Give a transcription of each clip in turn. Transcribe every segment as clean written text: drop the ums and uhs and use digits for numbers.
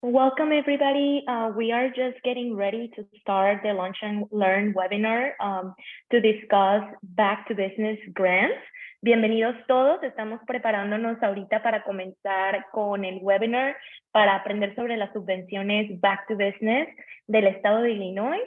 Welcome, everybody. We are just getting ready to start the Launch and Learn webinar to discuss Back to Business grants. Bienvenidos todos. Estamos preparándonos ahorita para comenzar con el webinar para aprender sobre las subvenciones Back to Business del estado de Illinois.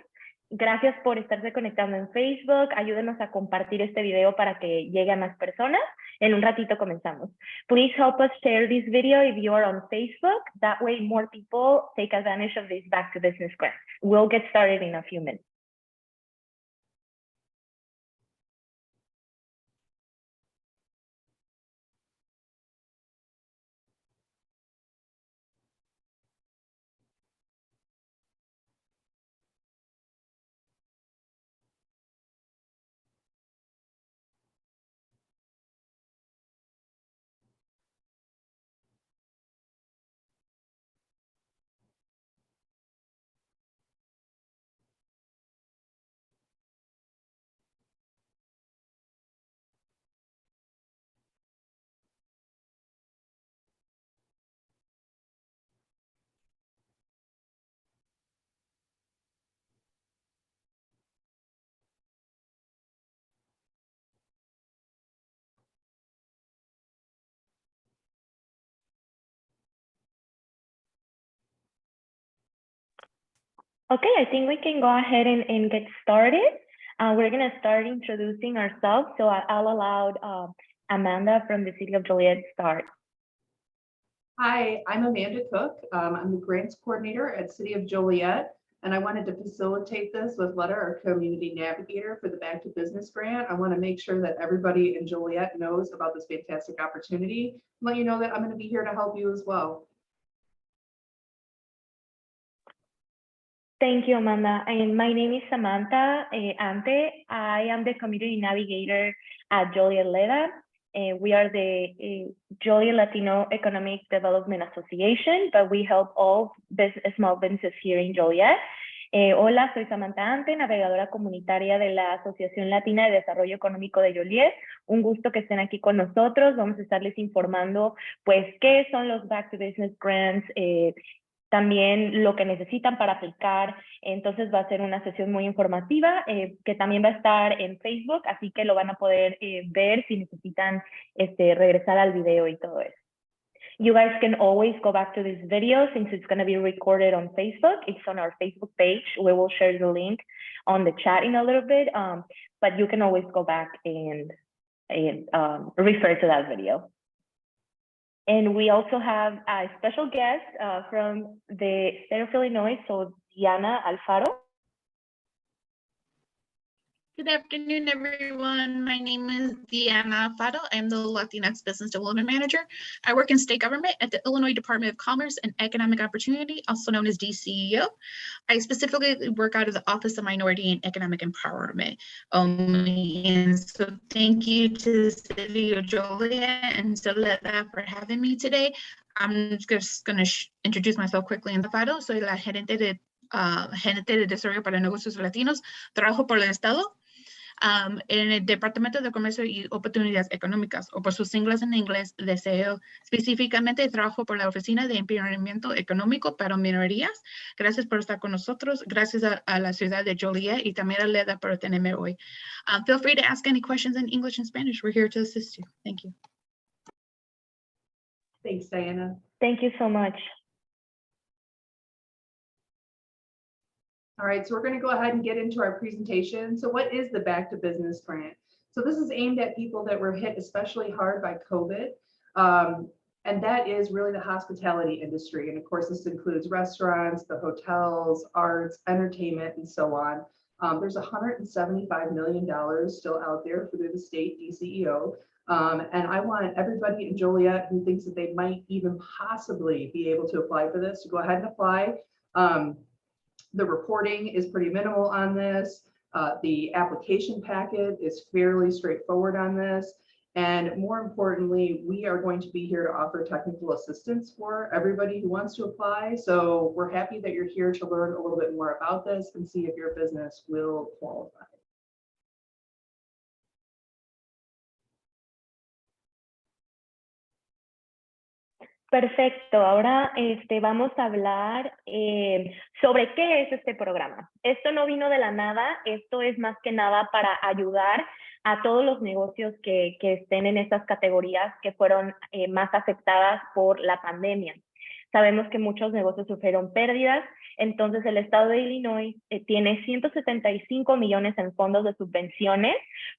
Gracias por estarse conectando en Facebook. Ayúdenos a compartir este video para que llegue a más personas. En un ratito comenzamos. Please help us share this video if you are on Facebook. That way more people take advantage of these Back to Business grants. We'll get started in a few minutes. Okay, I think we can go ahead and get started. We're going to start introducing ourselves. So I'll allow Amanda from the city of Joliet start. Hi, I'm Amanda Cook. I'm the grants coordinator at City of Joliet, and I wanted to facilitate this with Letta, our community navigator for the Back to Business grant. I want to make sure that everybody in Joliet knows about this fantastic opportunity. Let you know that I'm going to be here to help you as well. Thank you, Amanda. And my name is Samantha Ante. I am the community navigator at Joliet LEDA. We are the Joliet Latino Economic Development Association, but we help all small businesses here in Joliet. Hola, soy Samantha Ante, navegadora comunitaria de la Asociación Latina de Desarrollo Económico de Joliet. Un gusto que estén aquí con nosotros. Vamos a estarles informando, pues, qué son los Back to Business Grants, también lo que necesitan para aplicar. Entonces va a ser una sesión muy informativa que también va a estar en Facebook, así que lo van a poder ver si necesitan regresar al video y todo eso. You guys can always go back to this video since it's going to be recorded on Facebook. It's on our Facebook page. We will share the link on the chat in a little bit, but you can always go back and refer to that video. And we also have a special guest from the state of Illinois, so Diana Alfaro. Good afternoon, everyone. My name is Diana Alfaro. I'm the Latinx Business Development Manager. I work in state government at the Illinois Department of Commerce and Economic Opportunity, also known as DCEO. I specifically work out of the Office of Minority and Economic Empowerment. And so thank you to the City of Joliet and to LEDA for having me today. I'm just going to introduce myself quickly in the faro. Soy la gerente de Desarrollo para Negocios Latinos. Trabajo por el Estado. En el Departamento de Comercio y Oportunidades Económicas, o por sus siglas en inglés, DCEO. Específicamente trabajo por la Oficina de Empoderamiento Económico para Minorías. Gracias por estar con nosotros. Gracias a la ciudad de Joliet y también a LEDA por tenerme hoy. Feel free to ask any questions in English and Spanish. We're here to assist you. Thank you. Thanks, Diana. Thank you so much. All right, so we're going to go ahead and get into our presentation. So what is the Back to Business grant? So this is aimed at people that were hit especially hard by COVID. And that is really the hospitality industry. And of course, this includes restaurants, the hotels, arts, entertainment, and so on. There's $175 million still out there through the state DCEO. And I want everybody in Joliet who thinks that they might even possibly be able to apply for this to go ahead and apply. The reporting is pretty minimal on this. The application packet is fairly straightforward on this. And more importantly, we are going to be here to offer technical assistance for everybody who wants to apply. So we're happy that you're here to learn a little bit more about this and see if your business will qualify. Perfecto, ahora vamos a hablar sobre qué es este programa. Esto no vino de la nada, esto es más que nada para ayudar a todos los negocios que estén en estas categorías que fueron más afectadas por la pandemia. Sabemos que muchos negocios sufrieron pérdidas, entonces el estado de Illinois tiene 175 millones en fondos de subvenciones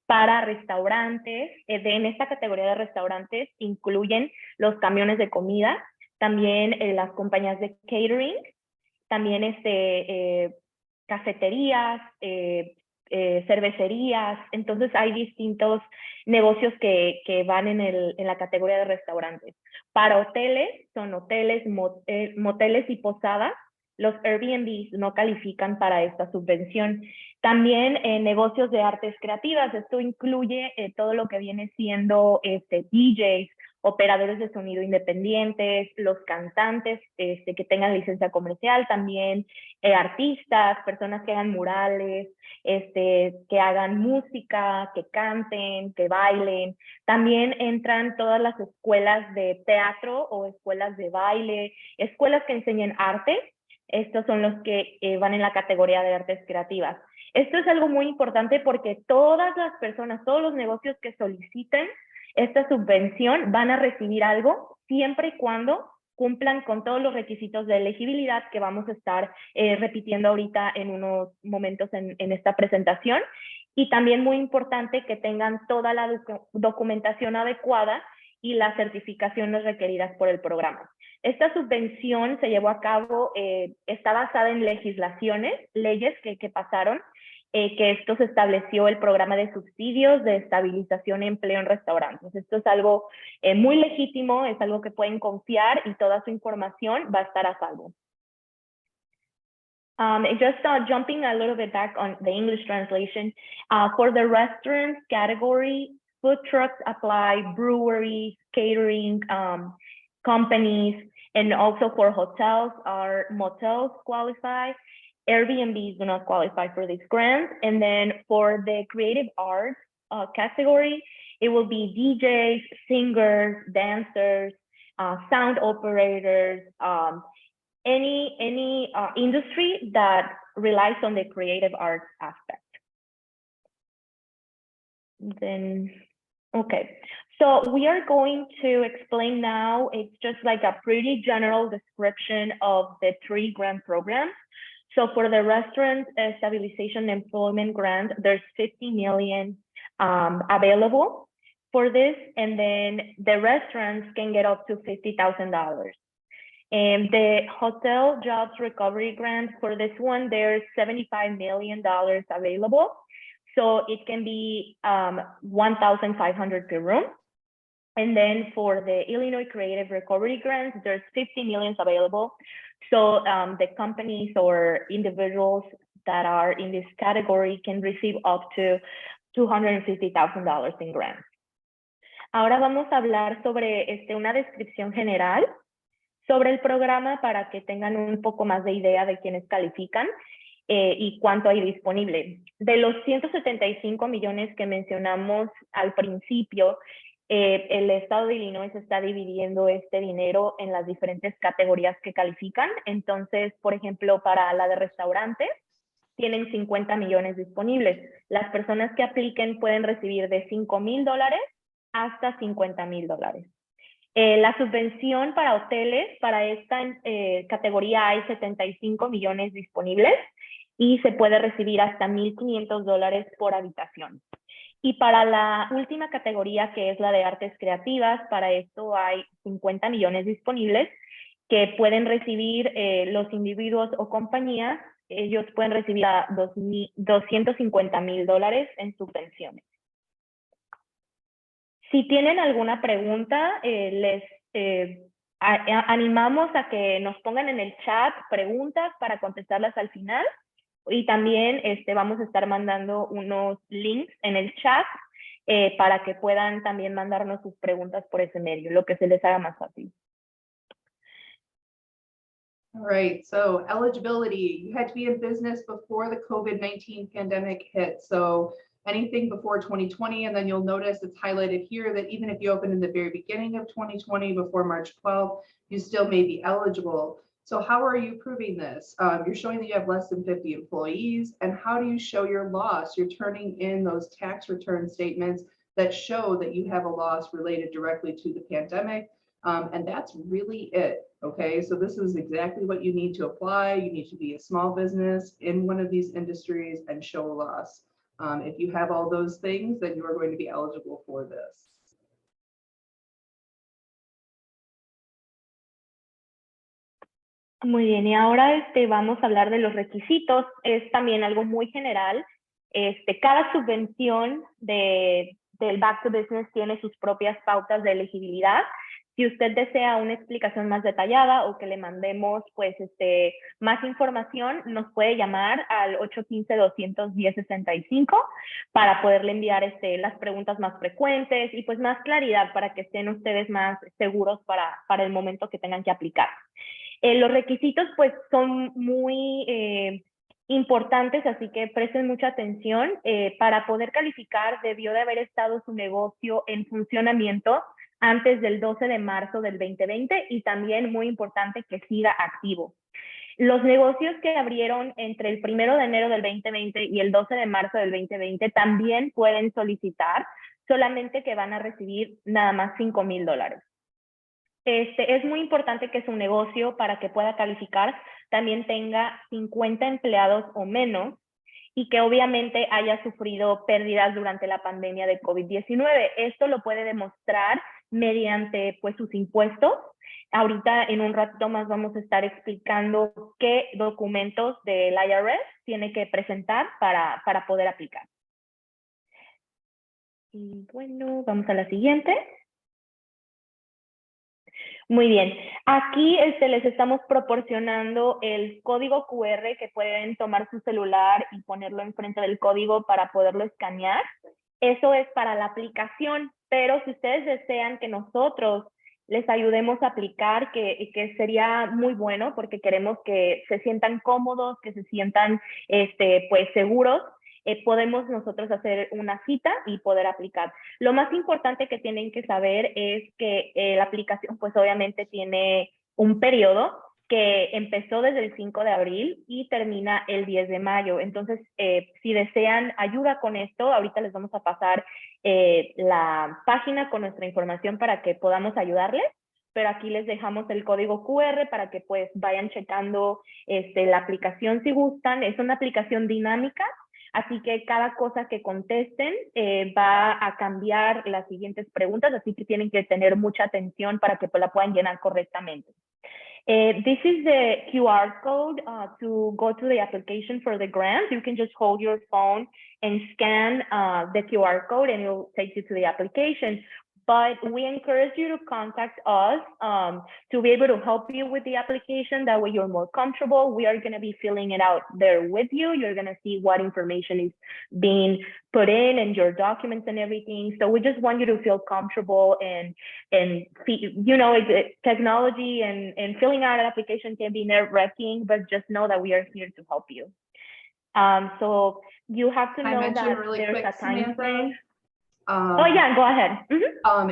para restaurantes. En esta categoría de restaurantes incluyen los camiones de comida, también las compañías de catering, también cafeterías, cervecerías. Entonces hay distintos negocios que van en la categoría de restaurantes. Para hoteles, son hoteles, moteles y posadas. Los Airbnbs no califican para esta subvención. También negocios de artes creativas. Esto incluye todo lo que viene siendo DJs, operadores de sonido independientes, los cantantes que tengan licencia comercial, también artistas, personas que hagan murales, que hagan música, que canten, que bailen. También entran todas las escuelas de teatro o escuelas de baile, escuelas que enseñen arte. Estos son los que van en la categoría de artes creativas. Esto es algo muy importante porque todas las personas, todos los negocios que soliciten esta subvención van a recibir algo siempre y cuando cumplan con todos los requisitos de elegibilidad que vamos a estar repitiendo ahorita en unos momentos en esta presentación. Y también muy importante que tengan toda la documentación adecuada y las certificaciones requeridas por el programa. Esta subvención se llevó a cabo, está basada en leyes que pasaron, que esto se estableció el programa de subsidios de estabilización de empleo en restaurantes. Esto es algo muy legítimo, es algo que pueden confiar y toda su información va a estar a salvo. Just jumping a little bit back on the English translation, for the restaurants category, food trucks apply, breweries, catering companies, and also for hotels, our motels qualify. Airbnbs do not qualify for this grant. And then for the creative arts category, it will be DJs, singers, dancers, sound operators, any industry that relies on the creative arts aspect. Then, okay. So we are going to explain now, it's just like a pretty general description of the 3 grant programs. So for the Restaurant Stabilization Employment Grant, there's 50 million available for this, and then the restaurants can get up to $50,000. And the Hotel Jobs Recovery Grant, for this one, there's $75 million available. So it can be $1,500 per room. And then for the Illinois Creative Recovery Grant, there's 50 million available. So the companies or individuals that are in this category can receive up to $250,000 in grants. Ahora vamos a hablar sobre una descripción general sobre el programa para que tengan un poco más de idea de quiénes califican y cuánto hay disponible. De los 175 millones que mencionamos al principio, el estado de Illinois está dividiendo este dinero en las diferentes categorías que califican. Entonces, por ejemplo, para la de restaurantes, tienen 50 millones disponibles. Las personas que apliquen pueden recibir de $5,000 hasta $50,000. La subvención para hoteles, para esta categoría hay 75 millones disponibles y se puede recibir hasta $1,500 por habitación. Y para la última categoría, que es la de artes creativas, para esto hay 50 millones disponibles que pueden recibir los individuos o compañías. Ellos pueden recibir a $250,000 en subvenciones. Si tienen alguna pregunta, les animamos a que nos pongan en el chat preguntas para contestarlas al final. Y también vamos a estar mandando unos links en el chat para que puedan también mandarnos sus preguntas por ese medio, lo que se les haga más fácil. All right, so eligibility, you had to be in business before the COVID-19 pandemic hit. So anything before 2020, and then you'll notice it's highlighted here that even if you open in the very beginning of 2020 before March 12th, you still may be eligible. So how are you proving this? You're showing that you have less than 50 employees, and how do you show your loss? You're turning in those tax return statements that show that you have a loss related directly to the pandemic. And that's really it. Okay, so this is exactly what you need to apply. You need to be a small business in one of these industries and show a loss. If you have all those things, then you are going to be eligible for this. Muy bien, y ahora vamos a hablar de los requisitos. Es también algo muy general. Cada subvención del Back to Business tiene sus propias pautas de elegibilidad. Si usted desea una explicación más detallada o que le mandemos pues, más información, nos puede llamar al 815-210-65 para poderle enviar las preguntas más frecuentes y pues más claridad para que estén ustedes más seguros para el momento que tengan que aplicar. Los requisitos pues son muy importantes, así que presten mucha atención. Para poder calificar, debió de haber estado su negocio en funcionamiento antes del 12 de marzo del 2020 y también muy importante que siga activo. Los negocios que abrieron entre el 1 de enero del 2020 y el 12 de marzo del 2020 también pueden solicitar, solamente que van a recibir nada más $5,000. Es muy importante que su negocio, para que pueda calificar, también tenga 50 empleados o menos y que obviamente haya sufrido pérdidas durante la pandemia de COVID-19. Esto lo puede demostrar mediante pues, sus impuestos. Ahorita en un rato más vamos a estar explicando qué documentos del IRS tiene que presentar para poder aplicar. Y bueno, vamos a la siguiente. Muy bien, aquí les estamos proporcionando el código QR que pueden tomar su celular y ponerlo enfrente del código para poderlo escanear. Eso es para la aplicación, pero si ustedes desean que nosotros les ayudemos a aplicar, que sería muy bueno porque queremos que se sientan cómodos, que se sientan pues seguros, podemos nosotros hacer una cita y poder aplicar. Lo más importante que tienen que saber es que la aplicación pues obviamente tiene un periodo que empezó desde el 5 de abril y termina el 10 de mayo. Entonces, si desean ayuda con esto, ahorita les vamos a pasar la página con nuestra información para que podamos ayudarles, pero aquí les dejamos el código QR para que pues vayan checando la aplicación si gustan. Es una aplicación dinámica, así que cada cosa que contesten va a cambiar las siguientes preguntas, así que tienen que tener mucha atención para que la puedan llenar correctamente. This is the QR code to go to the application for the grant. You can just hold your phone and scan the QR code and it will take you to the application. But we encourage you to contact us to be able to help you with the application. That way you're more comfortable. We are going to be filling it out there with you. You're going to see what information is being put in and your documents and everything. So we just want you to feel comfortable and you know, technology and filling out an application can be nerve-wracking, but just know that we are here to help you. So you have to know that really there's quick, a time frame. Samantha, Oh yeah, go ahead.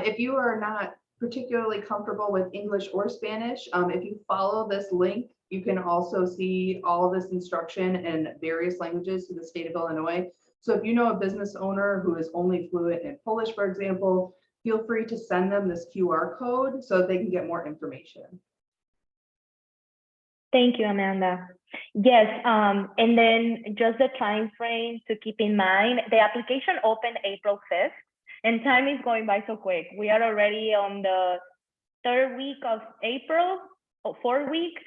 if you are not particularly comfortable with English or Spanish, if you follow this link, you can also see all of this instruction in various languages to the state of Illinois. So if you know a business owner who is only fluent in Polish, for example, feel free to send them this QR code so that they can get more information. Thank you, Amanda. Yes, and then just the time frame to keep in mind, the application opened April 5th, and time is going by so quick. We are already on the 3rd week of April, or 4th week.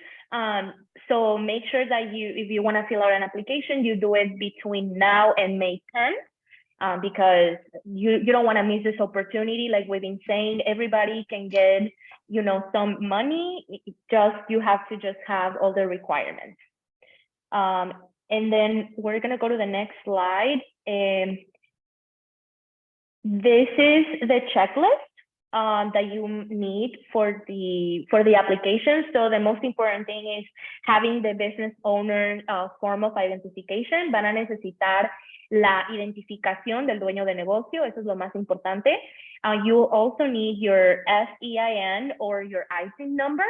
So make sure that if you want to fill out an application, you do it between now and May 10th, because you don't want to miss this opportunity. Like we've been saying, everybody can get, you know, some money. You have to just have all the requirements. And then we're gonna go to the next slide. This is the checklist that you need for the application. So the most important thing is having the business owner form of identification. Van a necesitar la identificación del dueño de negocio, eso es lo más importante. You also need your SEIN or your ISIN number.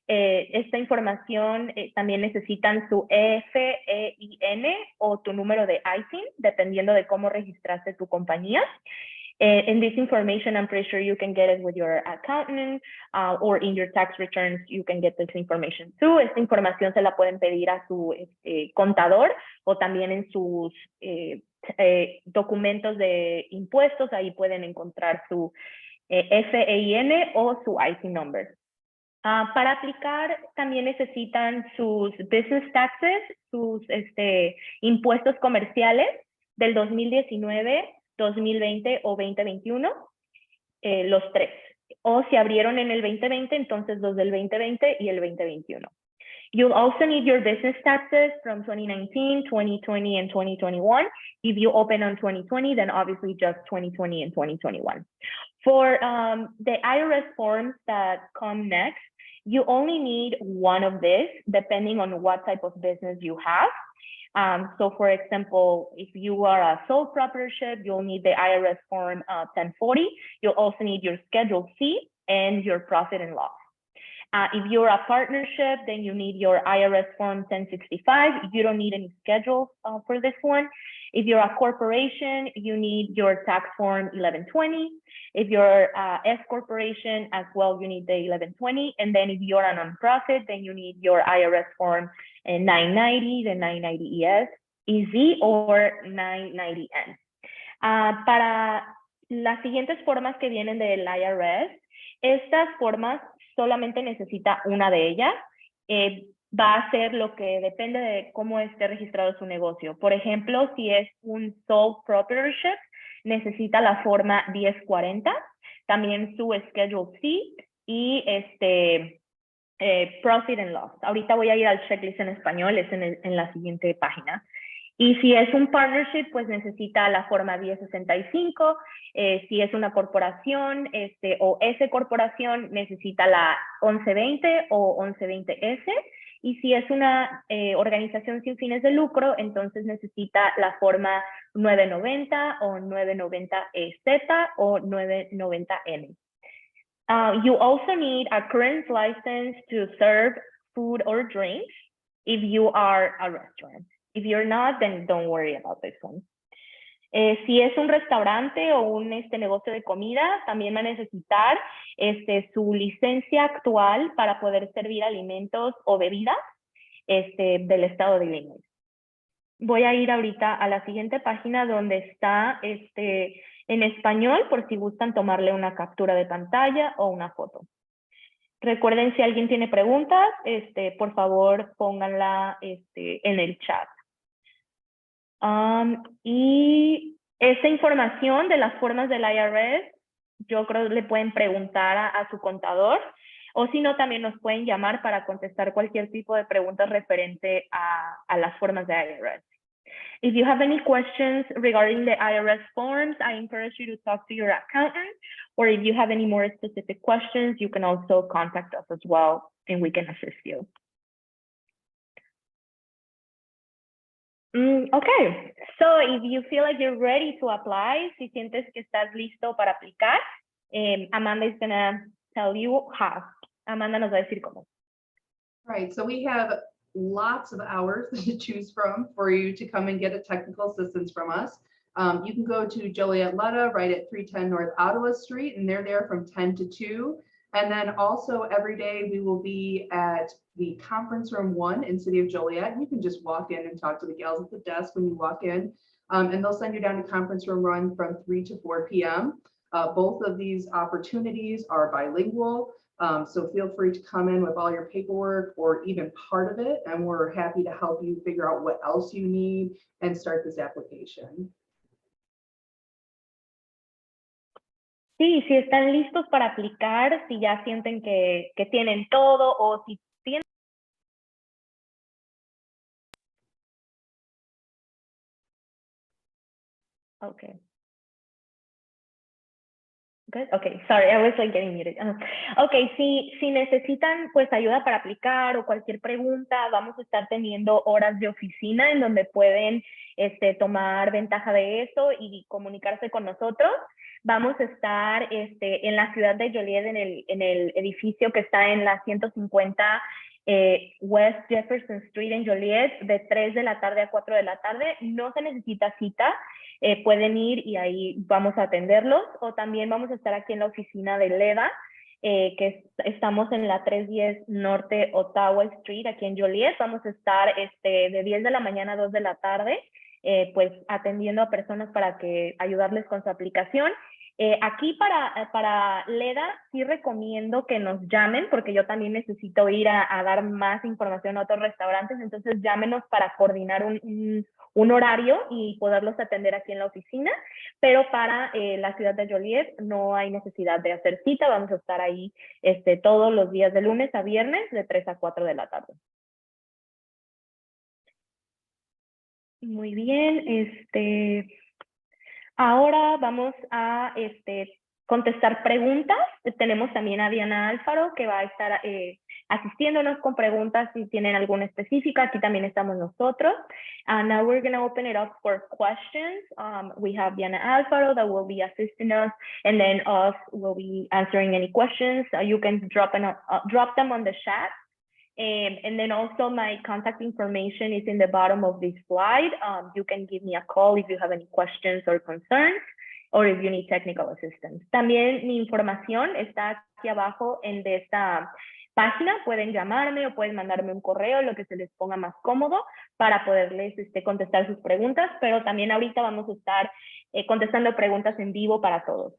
Esta información también necesitan su FEIN o tu número de ISIN, dependiendo de cómo registraste tu compañía. And this information, I'm pretty sure you can get it with your accountant or in your tax returns, you can get this information too. Esta información se la pueden pedir a su contador o también en sus documentos de impuestos. Ahí pueden encontrar su FEIN o su IC number. Para aplicar también necesitan sus business taxes, sus impuestos comerciales del 2019, 2020 o 2021, los tres. O si abrieron en el 2020, entonces los del 2020 y el 2021. You'll also need your business taxes from 2019, 2020, and 2021. If you open on 2020, then obviously just 2020 and 2021. For the IRS forms that come next, you only need one of this, depending on what type of business you have. So for example, if you are a sole proprietorship, you'll need the IRS form 1040. You'll also need your Schedule C and your profit and loss. If you're a partnership, then you need your IRS form 1065. You don't need any schedule for this one. If you're a corporation, you need your tax form 1120. If you're a S corporation as well, you need the 1120. And then if you're a nonprofit, then you need your IRS form 990, the 990 EZ or 990N. Para las siguientes formas que vienen del IRS, estas formas solamente necesita una de ellas. Va a ser lo que depende de cómo esté registrado su negocio. Por ejemplo, si es un sole proprietorship, necesita la forma 1040, también su Schedule C y Profit and Loss. Ahorita voy a ir al checklist en español, es en la siguiente página. Y si es un partnership, pues necesita la forma 1065. Si es una corporación o S corporación, necesita la 1120 o 1120S. Y si es una organización sin fines de lucro, entonces necesita la forma 990 o 990EZ o 990N. You also need a current license to serve food or drinks if you are a restaurant. If you're not, then don't worry about this one. Si es un restaurante o un negocio de comida, también va a necesitar su licencia actual para poder servir alimentos o bebidas del estado de Illinois. Voy a ir ahorita a la siguiente página donde está en español por si gustan tomarle una captura de pantalla o una foto. Recuerden, si alguien tiene preguntas, por favor pónganla en el chat. Y esta información de las formas del IRS, yo creo que le pueden preguntar a su contador, o si no, también nos pueden llamar para contestar cualquier tipo de preguntas referente a las formas de IRS. If you have any questions regarding the IRS forms, I encourage you to talk to your accountant, or if you have any more specific questions, you can also contact us as well, and we can assist you. Okay, so if you feel like you're ready to apply, si sientes que estás listo para aplicar, Amanda is gonna tell you how. Amanda nos va a decir cómo. Right, so we have lots of hours to choose from for you to come and get a technical assistance from us. You can go to Joliet LEDA right at 310 North Ottawa Street, and they're there from 10 to 2. And then also every day we will be at the conference room 1 in City of Joliet. You can just walk in and talk to the gals at the desk when you walk in, and they'll send you down to conference room 1 from 3 to 4 p.m. Both of these opportunities are bilingual, so feel free to come in with all your paperwork or even part of it, and we're happy to help you figure out what else you need and start this application. Sí, si están listos para aplicar, si ya sienten que tienen todo o si tienen... Okay. Good. Okay, sorry, I was like getting muted. Okay, si necesitan pues ayuda para aplicar o cualquier pregunta, vamos a estar teniendo horas de oficina en donde pueden tomar ventaja de eso y comunicarse con nosotros. Vamos a estar en la ciudad de Joliet, en el edificio que está en la 150 West Jefferson Street en Joliet, de 3 de la tarde a 4 de la tarde. No se necesita cita. Pueden ir y ahí vamos a atenderlos, o también vamos a estar aquí en la oficina de LEDA, que estamos en la 310 Norte Ottawa Street, aquí en Joliet. Vamos a estar de 10 de la mañana a 2 de la tarde, pues atendiendo a personas para que ayudarles con su aplicación. Aquí para LEDA sí recomiendo que nos llamen, porque yo también necesito ir a dar más información a otros restaurantes, entonces llámenos para coordinar un horario y poderlos atender aquí en la oficina, pero para la ciudad de Joliet no hay necesidad de hacer cita. Vamos a estar ahí todos los días de lunes a viernes de 3 a 4 de la tarde. Muy bien, ahora vamos a contestar preguntas. Tenemos también a Diana Alfaro, que va a estar asistiéndonos con preguntas si tienen alguna específica. Aquí también estamos nosotros. Now we're going to open it up for questions. We have Diana Alfaro that will be assisting us, and then us will be answering any questions. You can drop them on the chat. And then also my contact information is in the bottom of this slide. You can give me a call if you have any questions or concerns, or if you need technical assistance. También mi información está aquí abajo en esta página. Pueden llamarme o pueden mandarme un correo, lo que se les ponga más cómodo, para poderles contestar sus preguntas, pero también ahorita vamos a estar contestando preguntas en vivo para todos.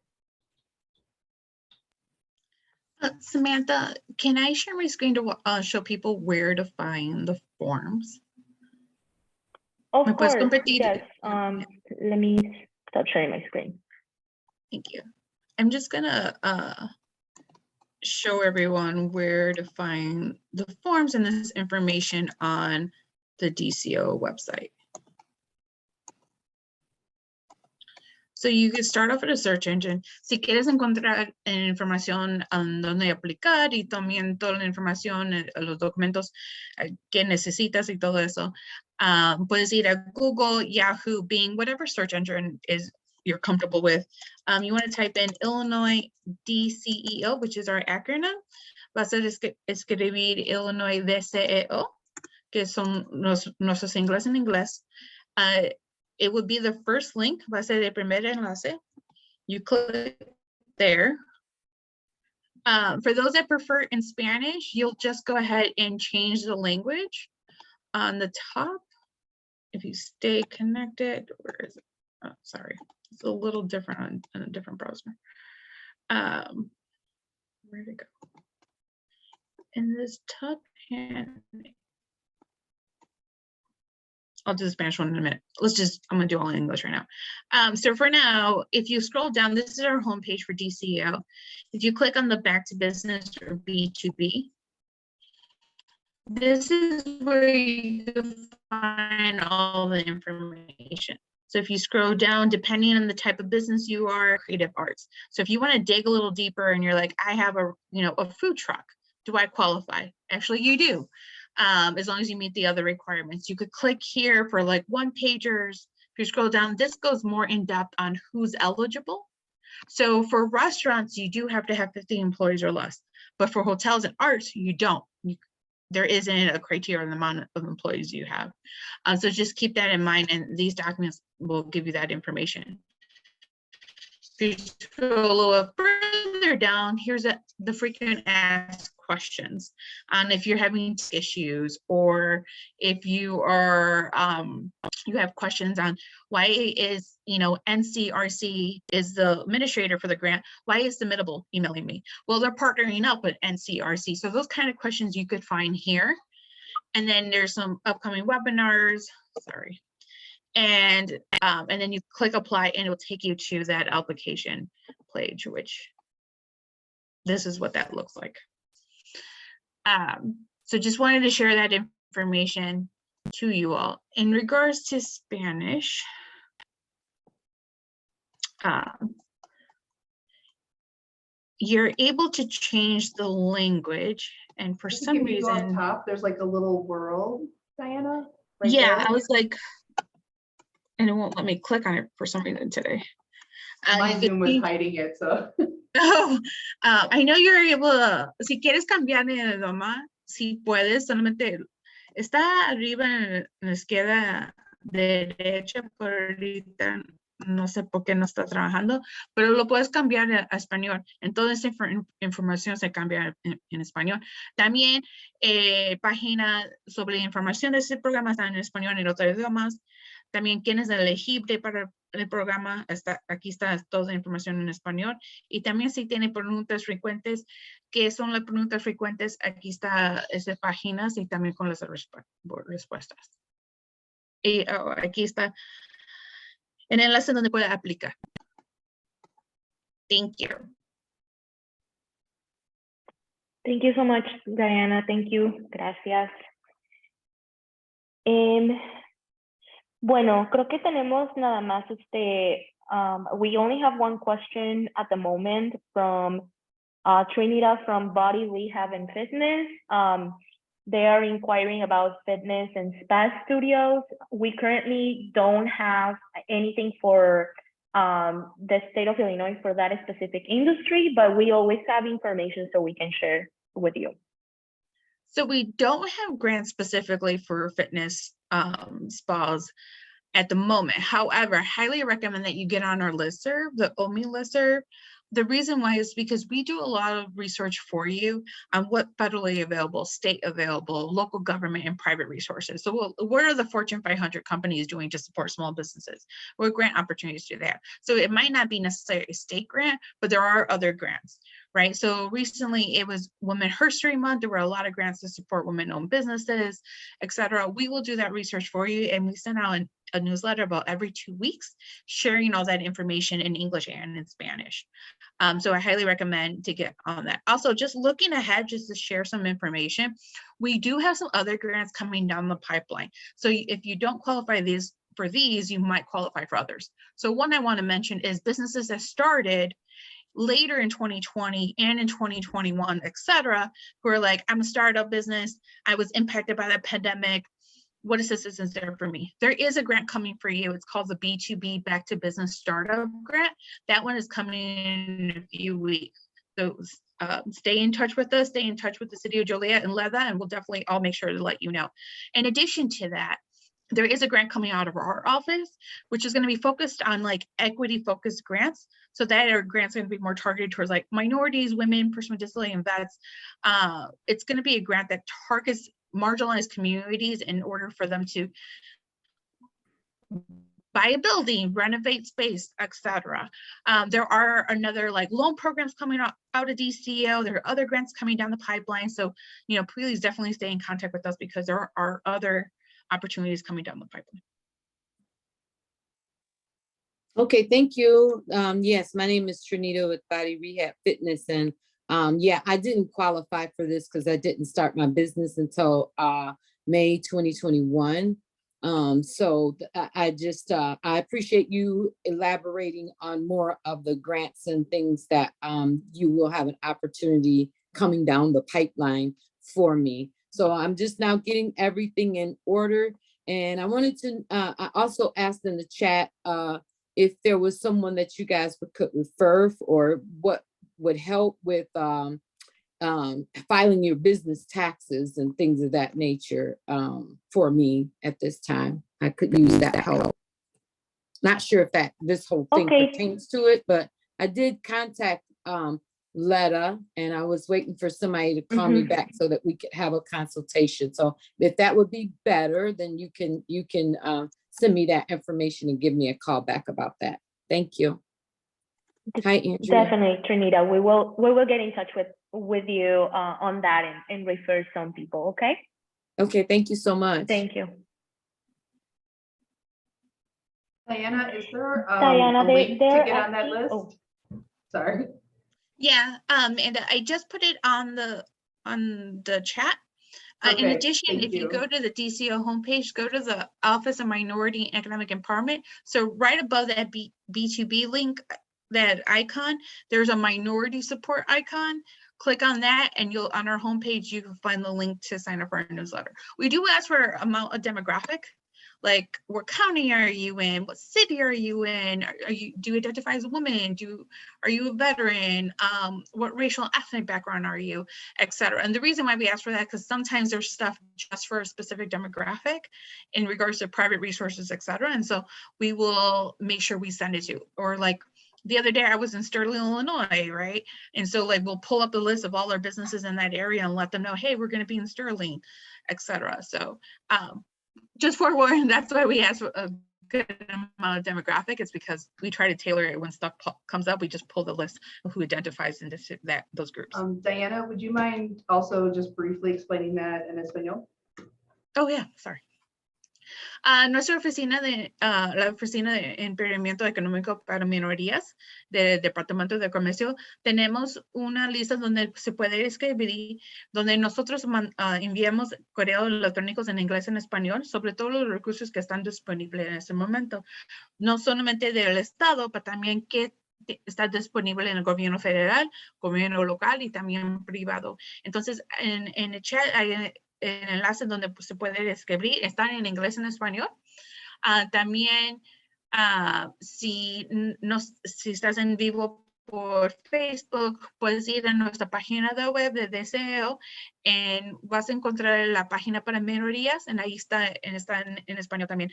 Samantha, can I share my screen to show people where to find the forms? Of course, yes. Let me stop sharing my screen. Thank you. I'm just gonna show everyone where to find the forms and this information on the DCO website. So you can start off with a search engine. Si quieres encontrar información donde aplicar y también toda la información, los documentos que necesitas y todo eso, puedes ir a Google, Yahoo, Bing, whatever search engine you're comfortable with. You want to type in Illinois DCEO, which is our acronym. Vas a escribir Illinois DCEO, que son nuestros inglés en inglés. It would be the first link, va a ser el primer enlace. You click there. For those that prefer in Spanish, you'll just go ahead and change the language on the top. If you stay connected, where is it? Oh, sorry, it's a little different on a different browser. Where'd it go? In this top hand, I'll do the Spanish one in a minute. I'm gonna do all in English right now. So for now, if you scroll down, this is our homepage for DCO. If you click on the back to business or B2B, this is where you can find all the information. So if you scroll down, depending on the type of business you are, creative arts. So if you want to dig a little deeper and you're like, I have a food truck, do I qualify? Actually, you do. As long as you meet the other requirements. You could click here for like one pagers. If you scroll down, this goes more in depth on who's eligible. So for restaurants, you do have to have 50 employees or less, but for hotels and arts, you don't. There isn't a criteria on the amount of employees you have. So just keep that in mind, and these documents will give you that information. If you scroll a little further down, here's the frequent asked questions. And if you're having issues, or if you are, you have questions on why is, NCRC is the administrator for the grant, why is Submittable emailing me? Well, they're partnering up with NCRC. So those kind of questions you could find here. And then there's some upcoming webinars, sorry. And then you click apply and it'll take you to that application page, which this is what that looks like. So just wanted to share that information to you all. In regards to Spanish, you're able to change the language, and for I think some if you go up reason, top, there's like a little world, Diana. Right yeah, there. I was like, and it won't let me click on it for some reason today. My You could Zoom was see- hiding it, so. Oh, I know you're able to, si quieres cambiar de idioma, si puedes, solamente está arriba en la izquierda derecha, por ahorita no sé por qué no está trabajando, pero lo puedes cambiar a español. Entonces, información se cambia en español. También, página sobre información de ese programa está en español y en otros idiomas. También quién es elegible para el programa, aquí está toda la información en español. Y también si tiene preguntas frecuentes, ¿qué son las preguntas frecuentes? Aquí está esas páginas y también con las respuestas. Y aquí está el enlace donde puede aplicar. Thank you. Thank you so much, Diana. Thank you. Gracias. Bueno, creo que tenemos nada más we only have one question at the moment from Trinidad from Body Rehab and Fitness. They are inquiring about fitness and spa studios. We currently don't have anything for the state of Illinois for that specific industry, but we always have information so we can share with you. So we don't have grants specifically for fitness spas at the moment. However, I highly recommend that you get on our listserv, the OMI listserv. The reason why is because we do a lot of research for you on what federally available, state available, local government and private resources. So what are the Fortune 500 companies doing to support small businesses? What grant opportunities do they have? So it might not be necessarily a state grant, but there are other grants, right? So recently it was Women History Month. There were a lot of grants to support women-owned businesses, etc. We will do that research for you, and we send out a newsletter about every 2 weeks, sharing all that information in English and in Spanish. So I highly recommend to get on that. Also, just looking ahead, just to share some information, we do have some other grants coming down the pipeline. So if you don't qualify for these, you might qualify for others. So one I want to mention is businesses that started later in 2020 and in 2021, etc., who are like, I'm a startup business, I was impacted by the pandemic. What assistance there for me? There is a grant coming for you. It's called the B2B Back to Business Startup Grant. That one is coming in a few weeks. So stay in touch with us, stay in touch with the city of Joliet and LEDA, and we'll definitely all make sure to let you know. In addition to that, there is a grant coming out of our office, which is going to be focused on like equity focused grants. So that are grants going to be more targeted towards like minorities, women, person with disability, and vets. It's going to be a grant that targets marginalized communities in order for them to buy a building, renovate space, etc. There are another like loan programs coming out of DCO. There are other grants coming down the pipeline. So, you know, please definitely stay in contact with us because there are other opportunities coming down the pipeline. Okay, thank you. Yes, my name is Trinita with Body Rehab Fitness, and yeah, I didn't qualify for this because I didn't start my business until May 2021. So I appreciate you elaborating on more of the grants and things that you will have an opportunity coming down the pipeline for me. So I'm just now getting everything in order. And I wanted to, I also asked in the chat if there was someone that you guys could refer or what would help with filing your business taxes and things of that nature for me at this time. I could use that help. Not sure if this whole thing pertains to it, but I did contact LEDA, and I was waiting for somebody to call me back so that we could have a consultation. So if that would be better, then you can send me that information and give me a call back about that. Thank you. Hi, Andrea. Definitely, Trinita. We will get in touch with you on that and refer some people. Okay. Okay. Thank you so much. Thank you. Diana, is there Diana, a link to get on that list? Oh. Sorry. Yeah, and I just put it on the chat. In addition, if you go to the DCO homepage, go to the Office of Minority and Economic Empowerment. So right above that B2B link, that icon, there's a minority support icon. Click on that and you'll, on our homepage, you can find the link to sign up for our newsletter. We do ask for amount of demographic, like what county are you in? What city are you in? Do you identify as a woman? Are you a veteran? What racial and ethnic background are you, etc. And the reason why we ask for that, because sometimes there's stuff just for a specific demographic in regards to private resources, etc. And so we will make sure we send it to, or like the other day I was in Sterling, Illinois, right? And so like we'll pull up the list of all our businesses in that area and let them know, hey, we're going to be in Sterling, etc. So just forewarning, that's why we ask for a good amount of demographic. It's because we try to tailor it when stuff comes up. We just pull the list of who identifies in those groups. Diana, would you mind also just briefly explaining that in Espanol? Oh yeah, sorry. Nuestra oficina la Oficina de Emprendimiento Económico para Minorías del Departamento de Comercio, tenemos una lista donde se puede escribir, donde nosotros enviamos correos electrónicos en inglés y en español sobre todos los recursos que están disponibles en este momento, no solamente del Estado, pero también que está disponible en el gobierno federal, gobierno local y también privado. Entonces, en el chat hay el enlace donde se puede escribir, están en inglés y en español. También, si estás en vivo por Facebook, puedes ir a nuestra página de web de DCEO y vas a encontrar la página para minorías, y ahí está en español también.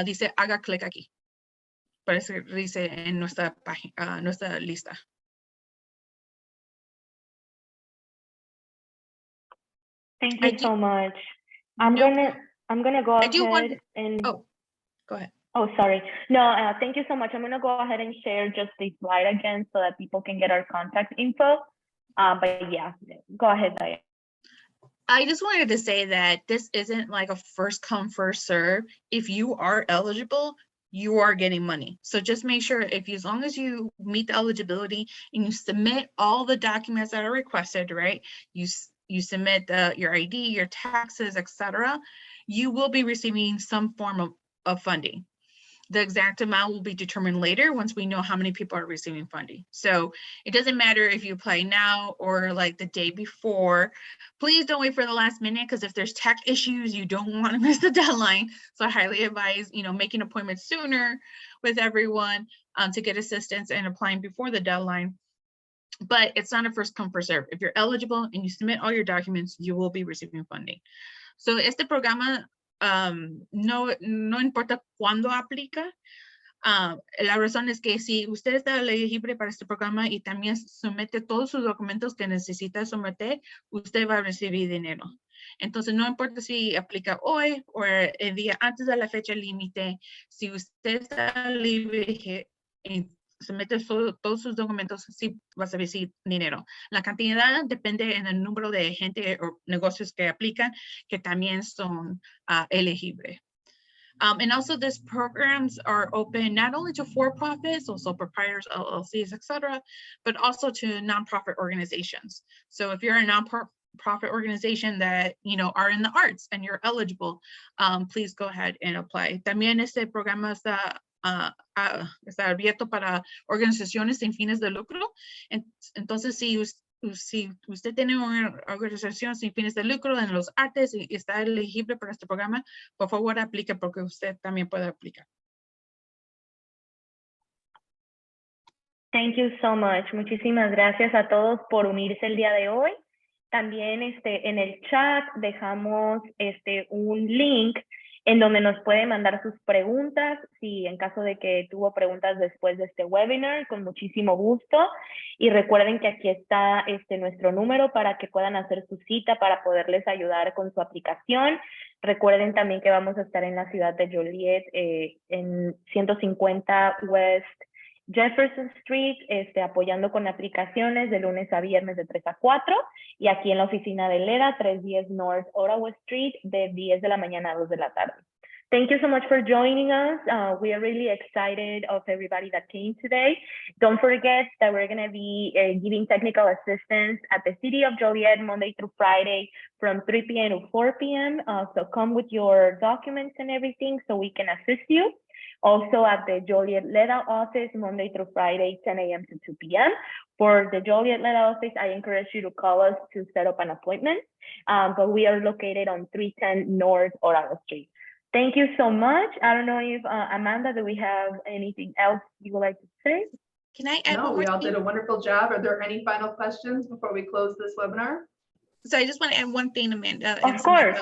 Dice, haga clic aquí. Parece que dice en nuestra página, nuestra lista. Thank you so much. I'm gonna go ahead and. Oh, go ahead. Oh, sorry. No, thank you so much. I'm gonna go ahead and share just the slide again so that people can get our contact info. But yeah, go ahead, Diane. I just wanted to say that this isn't like a first come, first serve. If you are eligible, you are getting money. So just make sure as long as you meet the eligibility and you submit all the documents that are requested, right? You submit your ID, your taxes, etc. You will be receiving some form of funding. The exact amount will be determined later once we know how many people are receiving funding. So it doesn't matter if you apply now or like the day before. Please don't wait for the last minute, because if there's tech issues, you don't want to miss the deadline. So I highly advise, making appointments sooner with everyone to get assistance and applying before the deadline. But it's not a first come, first serve. If you're eligible and you submit all your documents, you will be receiving funding. So este programa, no importa cuándo aplica. La razón es que si usted está elegible para este programa y también somete todos sus documentos que necesita someter, usted va a recibir dinero. Entonces, no importa si aplica hoy o el día antes de la fecha límite, si usted está libre y somete todos sus documentos, sí vas a recibir dinero. La cantidad depende en el número de gente o negocios que aplican, que también son elegibles. And also these programs are open not only to for-profits, also proprietors, LLCs, etc., but also to nonprofit organizations. So if you're a nonprofit organization that are in the arts and you're eligible, please go ahead and apply. También este programa está abierto para organizaciones sin fines de lucro. Entonces, si usted tiene una organización sin fines de lucro en los artes y está elegible para este programa, por favor aplique, porque usted también puede aplicar. Thank you so much. Muchísimas gracias a todos por unirse el día de hoy. También en el chat dejamos un link en donde nos puede mandar sus preguntas, si en caso de que tuvo preguntas después de este webinar, con muchísimo gusto. Y recuerden que aquí está nuestro número para que puedan hacer su cita para poderles ayudar con su aplicación. Recuerden también que vamos a estar en la ciudad de Joliet, en 150 West Jefferson Street, apoyando con aplicaciones de lunes a viernes de 3 a 4, y aquí en la oficina de LEDA, 310 North Ottawa Street, de 10 de la mañana a 2 de la tarde. Thank you so much for joining us. We are really excited of everybody that came today. Don't forget that we're going to be giving technical assistance at the City of Joliet Monday through Friday from 3 p.m. to 4 p.m. So come with your documents and everything so we can assist you. Also at the Joliet LEDA office, Monday through Friday, 10 a.m. to 2 p.m. For the Joliet LEDA office, I encourage you to call us to set up an appointment. But we are located on 310 North Orange Street. Thank you so much. I don't know if Amanda, do we have anything else you would like to say? Can I add No, one we more all thing? did a wonderful job. Are there any final questions before we close this webinar? So I just want to add one thing, Amanda. Of course.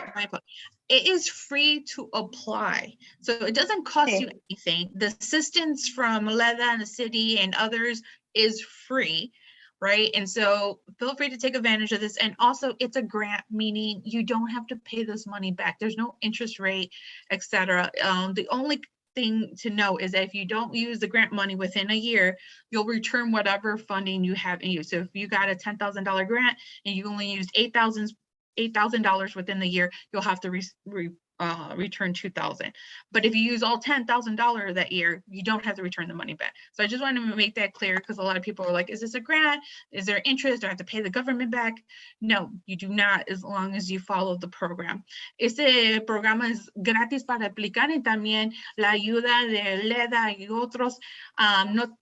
It is free to apply. So it doesn't cost you anything. The assistance from LEDA and the city and others is free, right? And so feel free to take advantage of this. And also it's a grant, meaning you don't have to pay this money back. There's no interest rate, etc. The only thing to know is that if you don't use the grant money within a year, you'll return whatever funding you have in you. So if you got a $10,000 grant and you only used $8,000 within the year, you'll have to return $2,000. But if you use all $10,000 that year, you don't have to return the money back. So I just wanted to make that clear because a lot of people are like, is this a grant? Is there interest? Do I have to pay the government back? No, you do not, as long as you follow the program. Este programa es gratis para aplicar y también la ayuda de LEDA y otros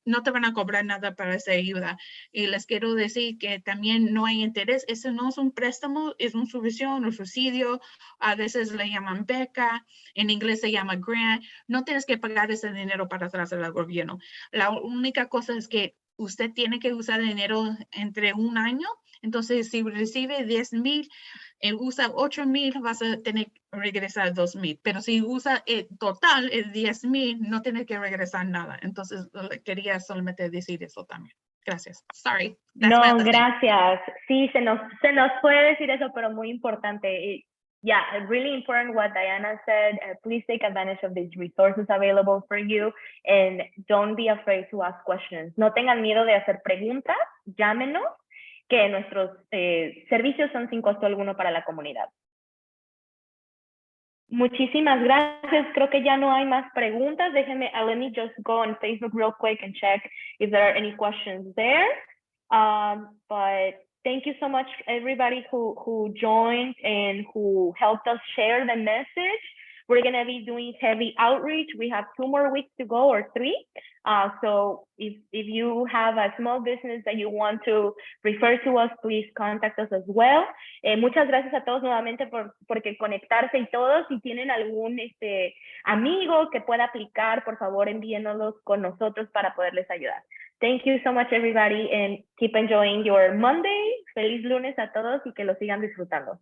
no te van a cobrar nada para esa ayuda. Y les quiero decir que también no hay interés. Eso no es un préstamo, es una subvención o subsidio. A veces le llaman beca, en inglés se llama grant. No tienes que pagar ese dinero para atrás al gobierno. La única cosa es que usted tiene que usar dinero entre un año. Entonces, si recibe 10,000, usa 8,000, vas a tener que regresar 2,000. Pero si usa el total, 10,000, no tienes que regresar nada. Entonces, quería solamente decir eso también. Gracias. Sorry. No, gracias. Sí, se nos puede decir eso, pero muy importante. Yeah, really important what Diana said. Please take advantage of these resources available for you and don't be afraid to ask questions. No tengan miedo de hacer preguntas, llámenos, que nuestros servicios son sin costo alguno para la comunidad. Muchísimas gracias. Creo que ya no hay más preguntas. Déjenme, let me just go on Facebook real quick and check if there are any questions there. But thank you so much, everybody who joined and who helped us share the message. We're going to be doing heavy outreach. We have 2 more weeks to go, or 3. So if you have a small business that you want to refer to us, please contact us as well. Muchas gracias a todos nuevamente porque conectarse y todos. Si tienen algún amigo que pueda aplicar, por favor envíenlos con nosotros para poderles ayudar. Thank you so much, everybody, and keep enjoying your Monday. Feliz lunes a todos y que lo sigan disfrutando.